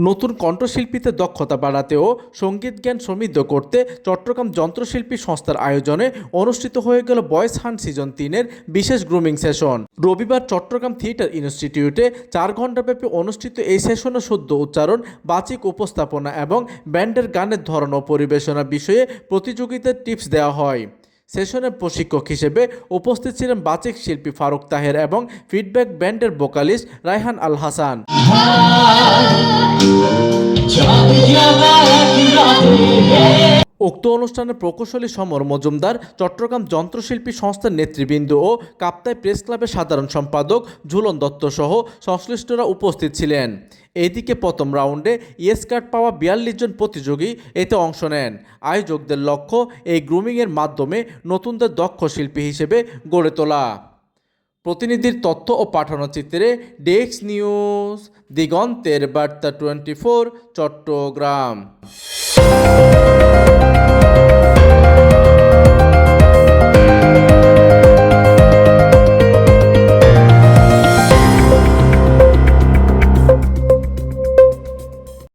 নতুন কণ্ঠশিল্পীতে দক্ষতা বাড়াতে ও সঙ্গীত জ্ঞান সমৃদ্ধ করতে চট্টগ্রাম যন্ত্রশিল্পী সংস্থার আয়োজনে অনুষ্ঠিত হয়ে গেল বয়েস হান্ট সিজন 3-এর বিশেষ গ্রুমিং সেশন। রবিবার চট্টগ্রাম থিয়েটার ইনস্টিটিউটে 4 ঘণ্টাব্যাপী অনুষ্ঠিত এই সেশনে শুদ্ধ উচ্চারণ, বাচিক উপস্থাপনা এবং ব্যান্ডের গানের ধরন ও পরিবেশনা বিষয়ে প্রতিযোগিতার টিপস দেওয়া হয়। সেশনের প্রশিক্ষক হিসেবে উপস্থিত ছিলেন বাচিক শিল্পী ফারুক তাহের এবং ফিডব্যাক ব্যান্ডের ভোকালিস্ট রায়হান আল হাসান। উক্ত অনুষ্ঠানে প্রকৌশলী সমর মজুমদার, চট্টগ্রাম যন্ত্রশিল্পী সংস্থার নেতৃবৃন্দ ও কাপ্তাই প্রেস ক্লাবের সাধারণ সম্পাদক ঝুলন দত্ত সহ সংশ্লিষ্টরা উপস্থিত ছিলেন। এদিকে প্রথম রাউন্ডে ইয়েস কার্ড পাওয়া 42 জন প্রতিযোগী এতে অংশ নেন। আয়োজকদের লক্ষ্য এই গ্রুমিংয়ের মাধ্যমে নতুনদের দক্ষ শিল্পী হিসেবে গড়ে তোলা। প্রতিনিধির তথ্য ও পাঠানো চিত্রে ডেস্ক নিউজ, দিগন্তের বার্তা 24, চট্টগ্রাম।